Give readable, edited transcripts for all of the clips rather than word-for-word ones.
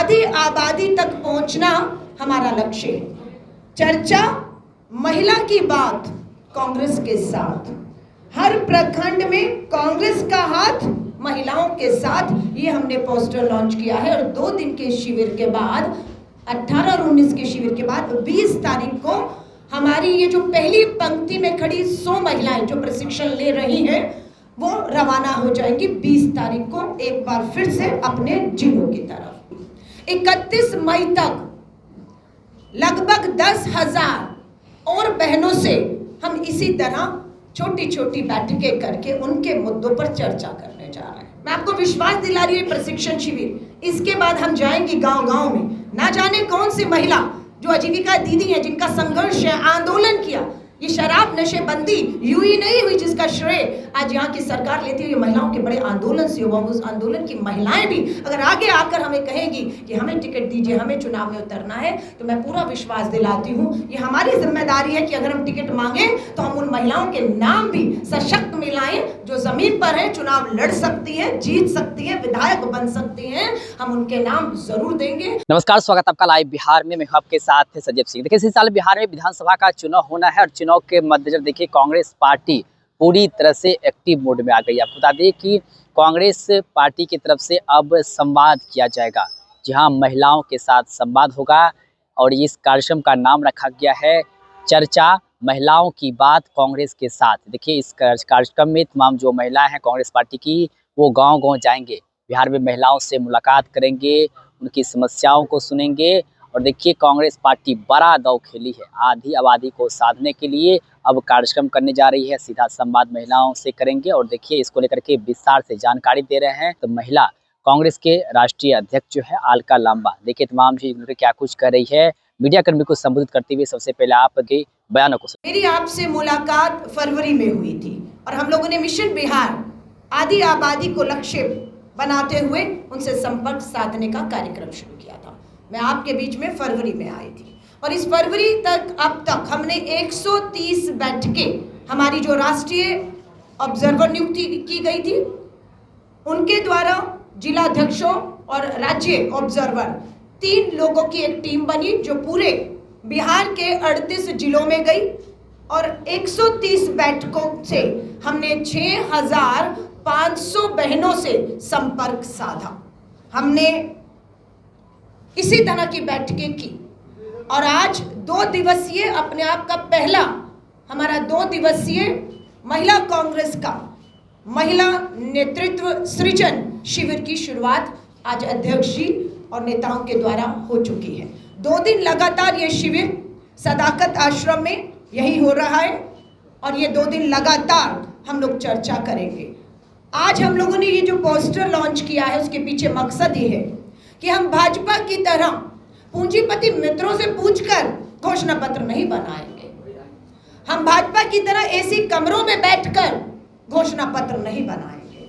आधी आबादी तक पहुंचना हमारा लक्ष्य है। चर्चा महिला की बात कांग्रेस के साथ, हर प्रखंड में कांग्रेस का हाथ महिलाओं के साथ, ये हमने पोस्टर लॉन्च किया है। और 2 दिन के शिविर के बाद 18 और 19 के शिविर के बाद 20 तारीख को हमारी ये जो पहली पंक्ति में खड़ी 100 महिलाएं जो प्रशिक्षण ले रही हैं वो रवाना हो जाएंगी 20 तारीख को एक बार फिर से अपने जिलों की तरफ। 31 मई तक लगभग 10,000 और बहनों से हम इसी तरह छोटी छोटी बैठकें करके उनके मुद्दों पर चर्चा करने जा रहे हैं। मैं आपको विश्वास दिला रही हूँ, प्रशिक्षण शिविर इसके बाद हम जाएंगे गांव गांव में, ना जाने कौन सी महिला जो आजीविका दीदी है, जिनका संघर्ष है, आंदोलन किया। ये शराब नशेबंदी यूं ही नहीं हुई जिसका श्रेय आज यहाँ की सरकार लेती हुई महिलाओं के बड़े आंदोलन से हुआ। उस आंदोलन की महिलाएं भी अगर आगे आकर हमें कहेंगी कि हमें टिकट दीजिए, हमें चुनाव में उतरना है, तो मैं पूरा विश्वास दिलाती हूँ ये हमारी जिम्मेदारी है कि अगर हम टिकट मांगे तो हम उन महिलाओं के नाम भी सशक्त मिलाएं जो जमीन पर है, चुनाव लड़ सकती है, जीत सकती है, विधायक बन सकती हैं, हम उनके नाम जरूर देंगे। नमस्कार, स्वागत आपका लाइव बिहार में। मैं आपके साथ है सजीव सिंह। देखिए, इस साल बिहार में विधानसभा का चुनाव होना है और चुनाव के मद्देनजर देखिए कांग्रेस पार्टी पूरी तरह से एक्टिव मोड में आ गई है। आपको बता दें कि कांग्रेस पार्टी की तरफ से अब संवाद किया जाएगा, जहां महिलाओं के साथ संवाद होगा और इस कार्यक्रम का नाम रखा गया है चर्चा महिलाओं की बात कांग्रेस के साथ। देखिए, इस कार्यक्रम में तमाम जो महिलाएं हैं कांग्रेस पार्टी की, वो गाँव-गाँव जाएंगे, बिहार में महिलाओं से मुलाकात करेंगे, उनकी समस्याओं को सुनेंगे। और देखिए, कांग्रेस पार्टी बड़ा दांव खेली है, आधी आबादी को साधने के लिए अब कार्यक्रम करने जा रही है, सीधा संवाद महिलाओं से करेंगे। और देखिए, इसको लेकर के विस्तार से जानकारी दे रहे हैं तो महिला कांग्रेस के राष्ट्रीय अध्यक्ष जो है अलका लांबा। देखिए तमाम चीज क्या कुछ कर रही है। मीडिया कर्मी को संबोधित करते हुए सबसे पहले आपके बयानों को मेरी आपसे मुलाकात फरवरी में हुई थी और हम लोगों ने मिशन बिहार आधी आबादी को लक्ष्य बनाते हुए उनसे संपर्क साधने का कार्यक्रम शुरू किया था। मैं आपके बीच में फरवरी में आई थी और इस फरवरी तक अब तक हमने 130 बैठकें, हमारी जो राष्ट्रीय ऑब्जर्वर नियुक्ति की गई थी उनके द्वारा जिलाध्यक्षों और राज्य ऑब्जर्वर 3 लोगों की एक टीम बनी जो पूरे बिहार के 38 जिलों में गई और 130 बैठकों से हमने 6,500 बहनों से संपर्क साधा। हमने इसी तरह की बैठकें की और आज 2 दिवसीय अपने आप का पहला हमारा 2 दिवसीय महिला कांग्रेस का महिला नेतृत्व सृजन शिविर की शुरुआत आज अध्यक्ष जी और नेताओं के द्वारा हो चुकी है। 2 दिन लगातार ये शिविर सदाकत आश्रम में यही हो रहा है और ये 2 दिन लगातार हम लोग चर्चा करेंगे। आज हम लोगों ने ये जो पोस्टर लॉन्च किया है उसके पीछे मकसद ये है कि हम भाजपा की तरह पूंजीपति मित्रों से पूछकर घोषणा पत्र नहीं बनाएंगे। हम भाजपा की तरह एसी कमरों में बैठकर घोषणा पत्र नहीं बनाएंगे।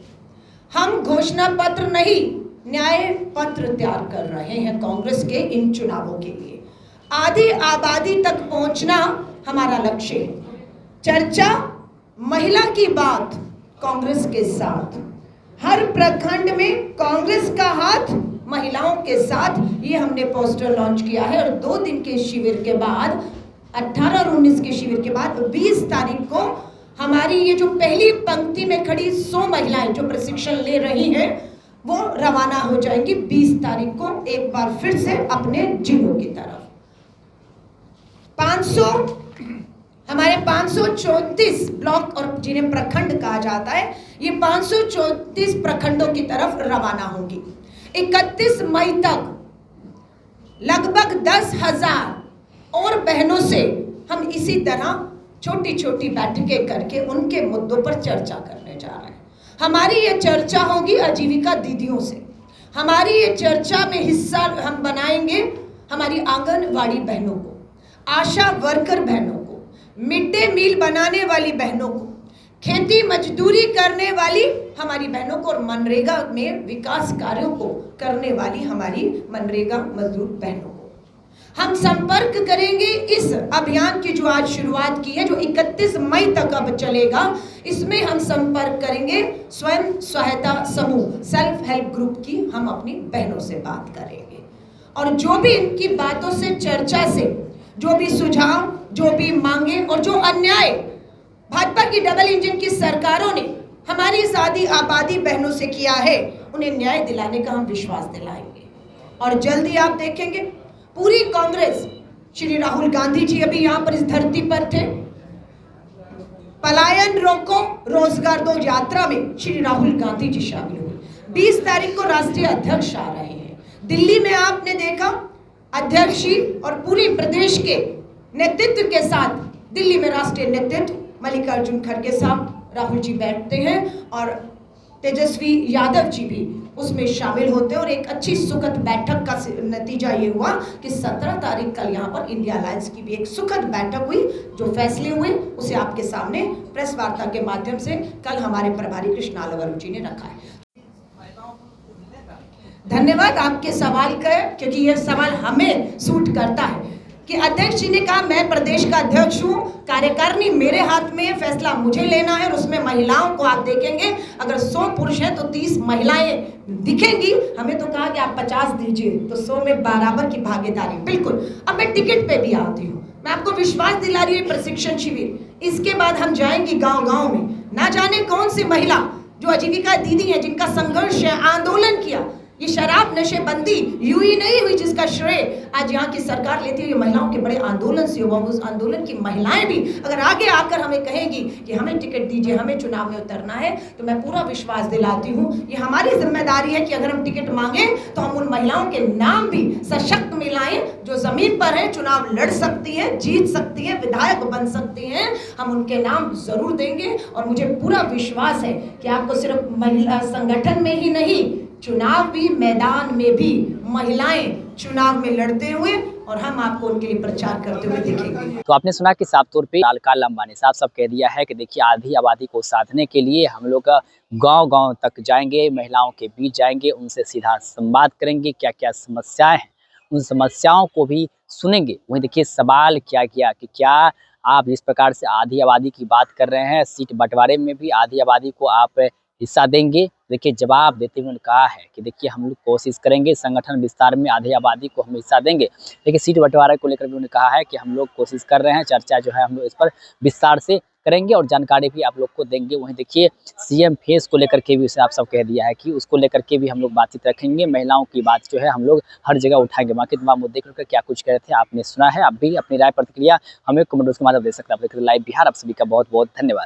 हम घोषणा पत्र नहीं, न्याय पत्र तैयार कर रहे हैं कांग्रेस के इन चुनावों के लिए। आधी आबादी तक पहुंचना हमारा लक्ष्य है। चर्चा महिला की बात कांग्रेस के साथ, हर प्रखंड में कांग्रेस का हाथ महिलाओं के साथ, ये हमने पोस्टर लॉन्च किया है। और 2 दिन के शिविर के बाद 18 और 19 के शिविर के बाद 20 तारीख को हमारी ये जो पहली पंक्ति में खड़ी 100 महिलाएं जो प्रशिक्षण ले रही हैं वो रवाना हो जाएंगी 20 तारीख को एक बार फिर से अपने जिलों की तरफ। 500 हमारे 534 ब्लॉक और जिन्हें प्रखंड कहा जाता है, ये 534 प्रखंडों की तरफ रवाना होंगी। 31 मई तक लगभग 10,000 और बहनों से हम इसी तरह छोटी छोटी बैठकें करके उनके मुद्दों पर चर्चा करने जा रहे हैं। हमारी ये चर्चा होगी आजीविका दीदियों से, हमारी ये चर्चा में हिस्सा हम बनाएंगे हमारी आंगनवाड़ी बहनों को, आशा वर्कर बहनों को, मिड डे मील बनाने वाली बहनों को, खेती मजदूरी करने वाली हमारी बहनों को और मनरेगा में विकास कार्यों को करने वाली हमारी मनरेगा मजदूर बहनों को। हम संपर्क करेंगे इस अभियान की जो आज शुरुआत की है, जो 31 मई तक अब चलेगा। इसमें हम संपर्क करेंगे स्वयं सहायता समूह, सेल्फ हेल्प ग्रुप की हम अपनी बहनों से बात करेंगे। और जो भी इनकी बातों से, चर्चा से, जो भी सुझाव, जो भी मांगे और जो अन्याय भाजपा की डबल इंजन की सरकारों ने हमारी इस आबादी बहनों से किया है, उन्हें न्याय दिलाने का हम विश्वास दिलाएंगे। और जल्दी आप देखेंगे पूरी कांग्रेस, श्री राहुल गांधी जी अभी यहाँ पर इस धरती पर थे, पलायन रोको रोजगार दो यात्रा में श्री राहुल गांधी जी शामिल हुए। 20 तारीख को राष्ट्रीय अध्यक्ष आ रहे हैं। दिल्ली में आपने देखा अध्यक्ष जी और पूरी प्रदेश के नेतृत्व के साथ दिल्ली में राष्ट्रीय नेतृत्व मल्लिकार्जुन खड़गे साहब, राहुल जी बैठते हैं और तेजस्वी यादव जी भी उसमें शामिल होते हैं। और एक अच्छी सुखद बैठक का नतीजा ये हुआ कि 17 तारीख कल यहाँ पर इंडिया अलायंस की भी एक सुखद बैठक हुई। जो फैसले हुए उसे आपके सामने प्रेस वार्ता के माध्यम से कल हमारे प्रभारी कृष्णा अलवरू जी ने रखा है। धन्यवाद आपके सवाल का, क्योंकि यह सवाल हमें सूट करता है कि अध्यक्ष जी ने कहा मैं प्रदेश का अध्यक्ष हूँ, कार्यकारिणी मेरे हाथ में है, फैसला मुझे लेना है। और उसमें महिलाओं को आप देखेंगे, अगर 100 पुरुष हैं तो 30 महिलाएं दिखेंगी। हमें तो कहा कि आप 50 दीजिए, तो 100 में बराबर की भागीदारी। बिल्कुल। अब मैं टिकट पे भी आती हूँ, मैं आपको विश्वास दिला रही हूँ, प्रशिक्षण शिविर, इसके बाद हम जाएंगे गाँव-गाँव में। ना जाने कौन सी महिला जो आजीविका दीदी है, जिनका संघर्ष है, आंदोलन किया, ये शराब नशेबंदी यूं ही नहीं हुई जिसका श्रेय आज यहाँ की सरकार लेती है, ये महिलाओं के बड़े आंदोलन से हुआ। उस आंदोलन की महिलाएं भी अगर आगे आकर हमें कहेगी कि हमें टिकट दीजिए, हमें चुनाव में उतरना है, तो मैं पूरा विश्वास दिलाती हूँ ये हमारी जिम्मेदारी है कि अगर हम टिकट मांगे तो हम उन महिलाओं के नाम भी सशक्त मिलाएं जो जमीन पर है, चुनाव लड़ सकती है, जीत सकती है, विधायक बन सकती हैं। हम उनके नाम जरूर देंगे। और मुझे पूरा विश्वास है कि आपको सिर्फ महिला संगठन में ही नहीं, चुनाव भी मैदान में भी महिलाएं चुनाव में लड़ते हुए और हम आपको उनके लिए प्रचार करते हुए देखेंगे। तो आपने सुना कि साफ तौर पे लालकाल अंबानी साहब सब कह दिया है कि देखिए आधी आबादी को साधने के लिए हम लोग गांव-गांव तक जाएंगे, महिलाओं के बीच जाएंगे, उनसे सीधा संवाद करेंगे, क्या क्या समस्याएं हैं उन समस्याओं को भी सुनेंगे। वहीं देखिए सवाल क्या किया कि क्या आप जिस प्रकार से आधी आबादी की बात कर रहे हैं, सीट बंटवारे में भी आधी आबादी को आप हिस्सा देंगे। देखिए जवाब देते हुए उन्होंने कहा है कि देखिए हम लोग कोशिश करेंगे, संगठन विस्तार में आधी आबादी को हम हिस्सा देंगे। देखिए सीट बंटवारे को लेकर भी उन्होंने कहा है कि हम लोग कोशिश कर रहे हैं, चर्चा जो है हम लोग इस पर विस्तार से करेंगे और जानकारी भी आप लोग को देंगे। वहीं देखिए सीएम फेस को लेकर के भी उसे आप सब कह दिया है कि उसको लेकर के भी हम लोग बातचीत रखेंगे, महिलाओं की बात जो है हम लोग हर जगह उठाएंगे। बाकी तमाम मुद्दे को लेकर क्या कुछ कह रहे थे आपने सुना है। आप भी अपनी राय प्रतिक्रिया हमें कमेंट बॉक्स के माध्यम दे सकते हैं। आप देख रहे हैं लाइव बिहार। आप सभी का बहुत बहुत धन्यवाद।